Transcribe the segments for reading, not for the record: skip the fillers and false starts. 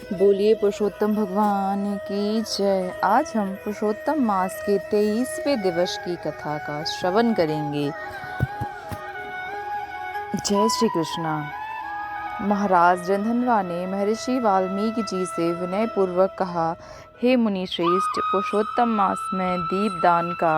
बोलिए पुरुषोत्तम भगवान की जय। आज हम पुरुषोत्तम मास के 23वें दिवस की कथा का श्रवण करेंगे। जय श्री कृष्णा। महाराज रंधनवा ने महर्षि वाल्मीकि जी से विनय पूर्वक कहा, हे मुनि श्रेष्ठ, पुरुषोत्तम मास में दीपदान का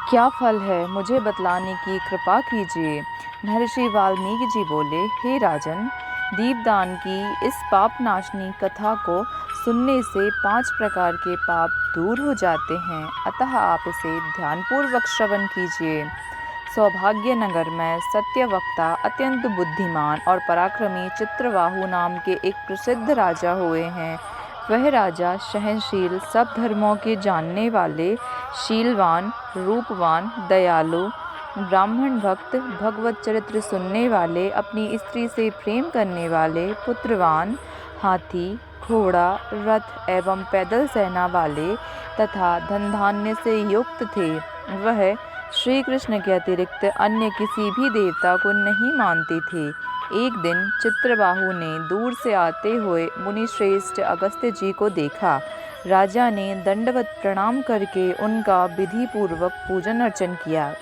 क्या फल है, मुझे बतलाने की कृपा कीजिए। महर्षि वाल्मीकि जी बोले, हे राजन, दीपदान की इस पाप नाशनी कथा को सुनने से 5 प्रकार के पाप दूर हो जाते हैं, अतः आप इसे ध्यानपूर्वक श्रवण कीजिए। सौभाग्य नगर में सत्यवक्ता, अत्यंत बुद्धिमान और पराक्रमी चित्रवाहु नाम के एक प्रसिद्ध राजा हुए हैं। वह राजा सहनशील, सब धर्मों के जानने वाले, शीलवान, रूपवान, दयालु, ब्राह्मण भक्त, भगवत चरित्र सुनने वाले, अपनी स्त्री से प्रेम करने वाले, पुत्रवान, हाथी, घोड़ा, रथ एवं पैदल सेना वाले तथा धन धान्य से युक्त थे। वह श्री कृष्ण के अतिरिक्त अन्य किसी भी देवता को नहीं मानते थे। एक दिन चित्रबाहु ने दूर से आते हुए मुनि श्रेष्ठ अगस्त्य जी को देखा। राजा ने दंडवत प्रणाम करके उनका विधि पूर्वक पूजन अर्चन किया।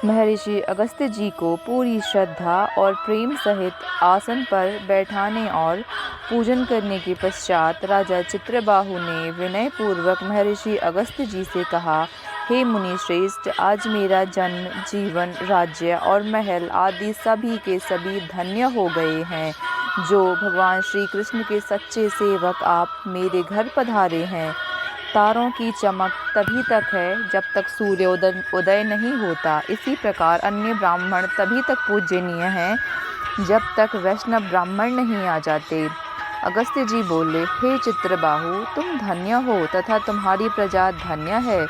महर्षि अगस्त्य जी को पूरी श्रद्धा और प्रेम सहित आसन पर बैठाने और पूजन करने के पश्चात राजा चित्रबाहु ने विनय पूर्वक महर्षि अगस्त्य जी से कहा, हे मुनि श्रेष्ठ, आज मेरा जन्म, जीवन, राज्य और महल आदि सभी के सभी धन्य हो गए हैं। जो भगवान श्री कृष्ण के सच्चे सेवक आप मेरे घर पधारे हैं। तारों की चमक तभी तक है जब तक सूर्योदय उदय नहीं होता। इसी प्रकार अन्य ब्राह्मण तभी तक पूजनीय हैं जब तक वैष्णव ब्राह्मण नहीं आ जाते। अगस्त्य जी बोले, हे चित्रबाहु, तुम धन्य हो तथा तुम्हारी प्रजा धन्य है,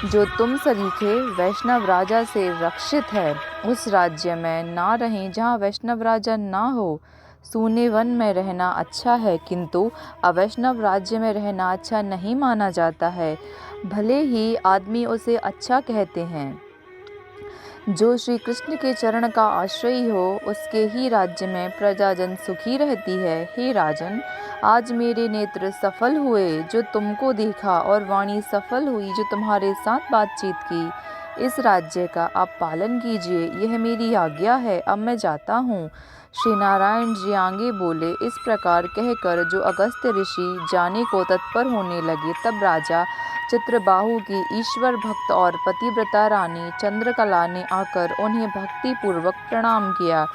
जो तुम सरीखे वैष्णव राजा से रक्षित है। उस राज्य में ना रहें जहाँ वैष्णव राजा ना हो। सूने वन में रहना अच्छा है, किंतु अवैष्णव राज्य में रहना अच्छा नहीं माना जाता है, भले ही आदमी उसे अच्छा कहते हैं। जो श्री कृष्ण के चरण का आश्रयी हो, उसके ही राज्य में प्रजाजन सुखी रहती है। हे राजन, आज मेरे नेत्र सफल हुए जो तुमको देखा, और वाणी सफल हुई जो तुम्हारे साथ बातचीत की। इस राज्य का आप पालन कीजिए, यह मेरी आज्ञा है। अब मैं जाता हूँ। श्री नारायण जी आगे बोले। इस प्रकार कहकर जो अगस्त्य ऋषि जाने को तत्पर होने लगे, तब राजा चित्रबाहु की ईश्वर भक्त और पतिव्रता रानी चंद्रकला ने आकर उन्हें भक्ति पूर्वक प्रणाम किया।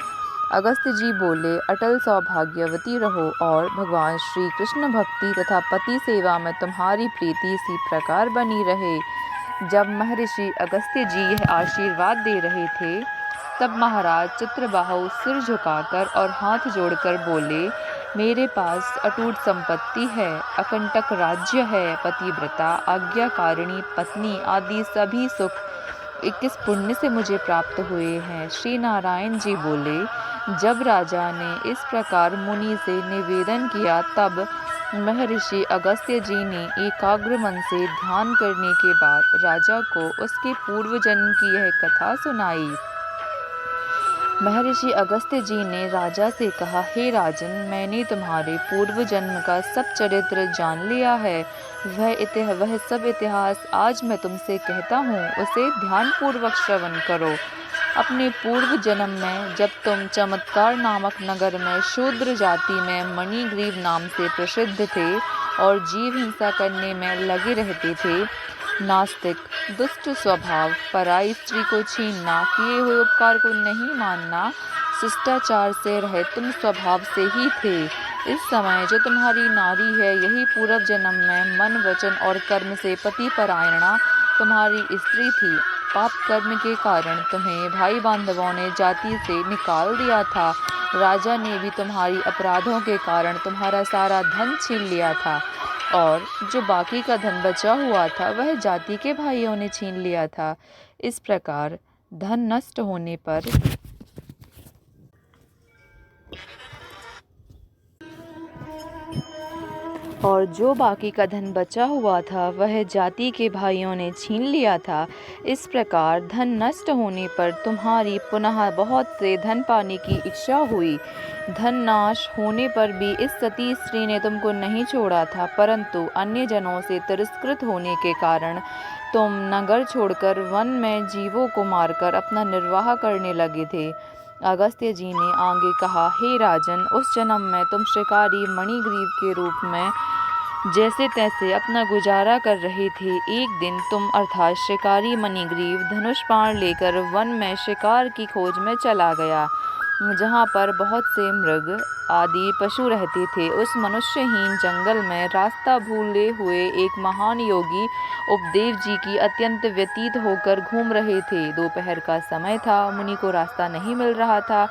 अगस्त्य जी बोले, अटल सौभाग्यवती रहो और भगवान श्री कृष्ण भक्ति तथा पति सेवा में तुम्हारी प्रीति इसी प्रकार बनी रहे। जब महर्षि अगस्त्य जी यह आशीर्वाद दे रहे थे, तब महाराज चित्रबाहु सिर झुकाकर और हाथ जोड़कर बोले, मेरे पास अटूट संपत्ति है, अकंटक राज्य है, पतिव्रता, आज्ञाकारिणी पत्नी आदि सभी सुख 21 पुण्य से मुझे प्राप्त हुए हैं। श्री नारायण जी बोले, जब राजा ने इस प्रकार मुनि से निवेदन किया, तब महर्षि अगस्त्य जी ने एकाग्र मन से ध्यान करने के बाद राजा को उसके पूर्व जन्म की यह कथा सुनाई। महर्षि अगस्त्य जी ने राजा से कहा, हे राजन, मैंने तुम्हारे पूर्व जन्म का सब चरित्र जान लिया है। वह सब इतिहास आज मैं तुमसे कहता हूँ, उसे ध्यानपूर्वक श्रवण करो। अपने पूर्व जन्म में जब तुम चमत्कार नामक नगर में शूद्र जाति में मणिग्रीव नाम से प्रसिद्ध थे और जीव हिंसा करने में लगे रहते थे, नास्तिक, दुष्ट स्वभाव, पराई स्त्री को छीनना, किए हुए उपकार को नहीं मानना, शिष्टाचार से रहे तुम स्वभाव से ही थे। इस समय जो तुम्हारी नारी है, यही पूर्व जन्म में मन, वचन और कर्म से पति परायणा तुम्हारी स्त्री थी। पाप कर्म के कारण तुम्हें भाई बांधवों ने जाति से निकाल दिया था। राजा ने भी तुम्हारी अपराधों के कारण तुम्हारा सारा धन छीन लिया था, और जो बाकी का धन बचा हुआ था वह जाति के भाइयों ने छीन लिया था। इस प्रकार धन नष्ट होने पर और जो बाकी का धन बचा हुआ था वह जाति के भाइयों ने छीन लिया था। इस प्रकार धन नष्ट होने पर तुम्हारी पुनः बहुत से धन पाने की इच्छा हुई। धन नाश होने पर भी इस सती स्त्री ने तुमको नहीं छोड़ा था, परंतु अन्य जनों से तिरस्कृत होने के कारण तुम नगर छोड़कर वन में जीवों को मारकर अपना निर्वाह करने लगे थे। अगस्त्य जी ने आगे कहा, हे राजन, उस जन्म में तुम शिकारी मणिग्रीव के रूप में जैसे तैसे अपना गुजारा कर रहे थे। एक दिन तुम अर्थात शिकारी मणिग्रीव धनुष बाण लेकर वन में शिकार की खोज में चला गया, जहाँ पर बहुत से मृग आदि पशु रहते थे। उस मनुष्यहीन जंगल में रास्ता भूले हुए एक महान योगी उपदेव जी की अत्यंत व्यतीत होकर घूम रहे थे। दोपहर का समय था, मुनि को रास्ता नहीं मिल रहा था।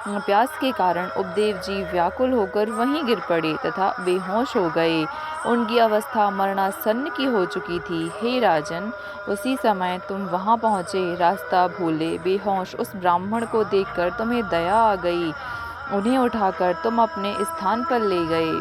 प्यास के कारण उपदेव जी व्याकुल होकर वहीं गिर पड़े तथा बेहोश हो गए। उनकी अवस्था मरणासन्न की हो चुकी थी। हे राजन, उसी समय तुम वहां पहुँचे। रास्ता भूले बेहोश उस ब्राह्मण को देखकर तुम्हें दया आ गई। उन्हें उठाकर तुम अपने स्थान पर ले गए।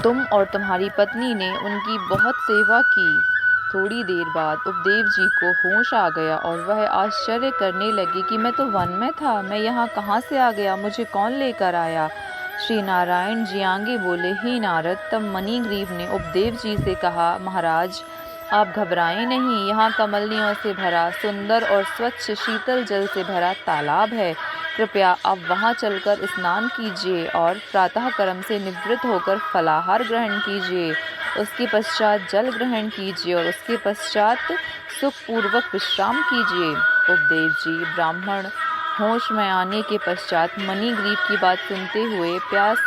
तुम और तुम्हारी पत्नी ने उनकी बहुत सेवा की। थोड़ी देर बाद उपदेव जी को होश आ गया और वह आश्चर्य करने लगे कि मैं तो वन में था, मैं यहाँ कहाँ से आ गया, मुझे कौन लेकर आया। श्री नारायण जी आगे बोले, हे नारद, तब मणिग्रीव ने उपदेव जी से कहा, महाराज आप घबराएं नहीं, यहाँ कमलियों से भरा सुंदर और स्वच्छ शीतल जल से भरा तालाब है। कृपया आप वहाँ चलकर स्नान कीजिए और प्रातः कर्म से निवृत्त होकर फलाहार ग्रहण कीजिए। उसके पश्चात जल ग्रहण कीजिए और उसके पश्चात सुखपूर्वक विश्राम कीजिए। उपदेव जी ब्राह्मण होश में आने के पश्चात मणिग्रीव की बात सुनते हुए प्यास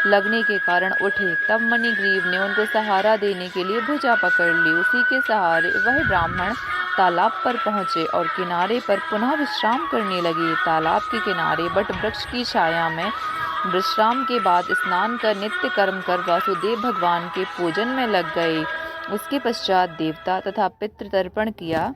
लगने के कारण उठे। तब मणिग्रीव ने उनको सहारा देने के लिए भुजा पकड़ ली। उसी के सहारे वह ब्राह्मण तालाब पर पहुँचे और किनारे पर पुनः विश्राम करने लगे। तालाब के किनारे बट वृक्ष की छाया में विश्राम के बाद स्नान कर नित्य कर्म कर वासुदेव भगवान के पूजन में लग गए। उसके पश्चात देवता तथा पितृ तर्पण किया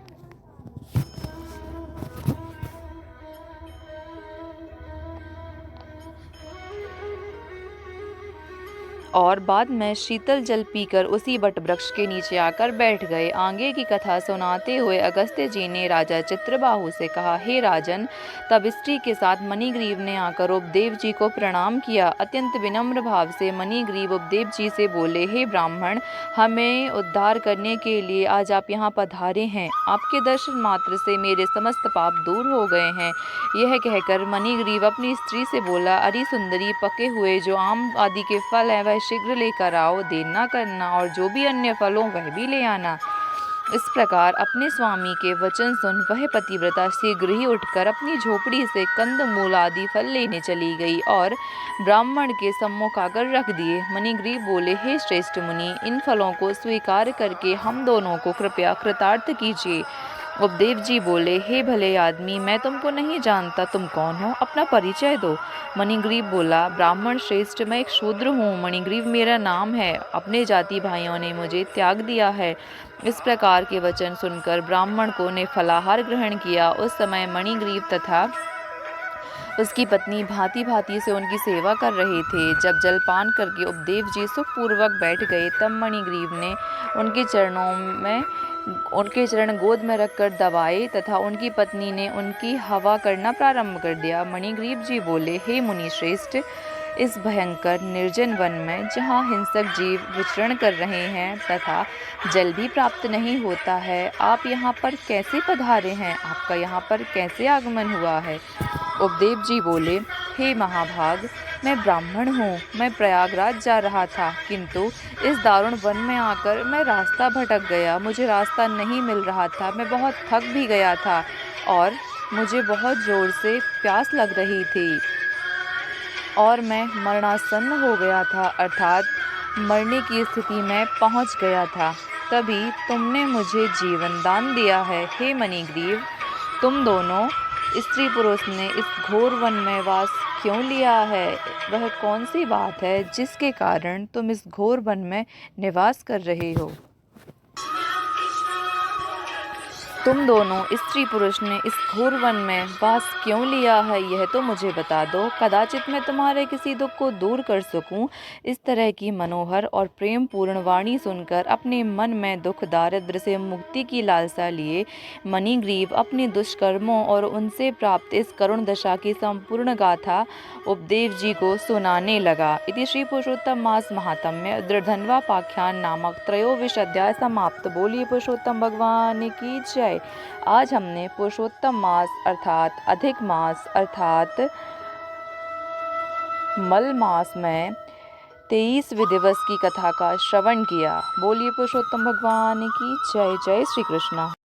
और बाद में शीतल जल पीकर उसी बट वृक्ष के नीचे आकर बैठ गए। आगे की कथा सुनाते हुए अगस्त्य जी ने राजा चित्रबाहु से कहा, हे राजन, तब स्त्री के साथ मणिग्रीव ने आकर उपदेव जी को प्रणाम किया। अत्यंत विनम्र भाव से मणिग्रीव उपदेव जी से बोले, हे ब्राह्मण, हमें उद्धार करने के लिए आज आप यहाँ पधारे हैं। आपके दर्शन मात्र से मेरे समस्त पाप दूर हो गए हैं। यह कहकर मणिग्रीव अपनी स्त्री से बोला, अरे सुंदरी, पके हुए जो आम आदि के फल हैं वह शीघ्र लेकर आओ, देर न करना, और जो भी अन्य फल हो वह भी ले आना। इस प्रकार अपने स्वामी के वचन सुन वह पतिव्रता शीघ्र ही उठकर अपनी झोपड़ी से कंद मूल आदि फल लेने चली गई और ब्राह्मण के सम्मुख आकर रख दिए। मणिग्रीव बोले, हे श्रेष्ठ मुनि, इन फलों को स्वीकार करके हम दोनों को कृपया कृतार्थ कीजिए। उपदेव जी बोले, हे भले आदमी, मैं तुमको नहीं जानता, तुम कौन हो, अपना परिचय दो। मणिग्रीव बोला, ब्राह्मण श्रेष्ठ, मैं एक शूद्र हूँ, मणिग्रीव मेरा नाम है। अपने जाति भाइयों ने मुझे त्याग दिया है। इस प्रकार के वचन सुनकर ब्राह्मण को ने फलाहार ग्रहण किया। उस समय मणिग्रीव तथा उसकी पत्नी भांति भांति से उनकी सेवा कर रहे थे। जब जलपान करके उपदेव जी सुखपूर्वक बैठ गए, तब मणिग्रीव ने उनके चरण गोद में रखकर दबाए तथा उनकी पत्नी ने उनकी हवा करना प्रारंभ कर दिया। मणिग्रीव जी बोले, हे मुनि श्रेष्ठ, इस भयंकर निर्जन वन में जहाँ हिंसक जीव विचरण कर रहे हैं तथा जल भी प्राप्त नहीं होता है, आप यहाँ पर कैसे पधारे हैं? आपका यहाँ पर कैसे आगमन हुआ है? उपदेव जी बोले, हे महाभाग, मैं ब्राह्मण हूँ। मैं प्रयागराज जा रहा था, किंतु इस दारुण वन में आकर मैं रास्ता भटक गया। मुझे रास्ता नहीं मिल रहा था। मैं बहुत थक भी गया था और मुझे बहुत जोर से प्यास लग रही थी और मैं मरणासन्न हो गया था, अर्थात मरने की स्थिति में पहुँच गया था। तभी तुमने मुझे जीवन दान दिया है। हे मणिग्रीव, तुम दोनों स्त्री पुरुष ने इस घोर वन में वास क्यों लिया है? वह कौन सी बात है जिसके कारण तुम इस घोर वन में निवास कर रहे हो? तुम दोनों स्त्री पुरुष ने इस घोर वन में वास क्यों लिया है, यह तो मुझे बता दो। कदाचित मैं तुम्हारे किसी दुख को दूर कर सकूं। इस तरह की मनोहर और प्रेम पूर्ण वाणी सुनकर अपने मन में दुख दारिद्र से मुक्ति की लालसा लिए मणिग्रीव अपने दुष्कर्मों और उनसे प्राप्त इस करुण दशा की संपूर्ण गाथा उपदेव जी को सुनाने लगा। इति श्री पुरुषोत्तम मास महात्म्य दृढ़धन्वापाख्यान नामक त्रयोविश अध्याय समाप्त। बोलिए पुरुषोत्तम भगवान की जय। आज हमने पुरुषोत्तम मास अर्थात अधिक मास अर्थात मल मास में 23वें दिवस की कथा का श्रवण किया। बोलिए पुरुषोत्तम भगवान की जय। जय श्री कृष्ण।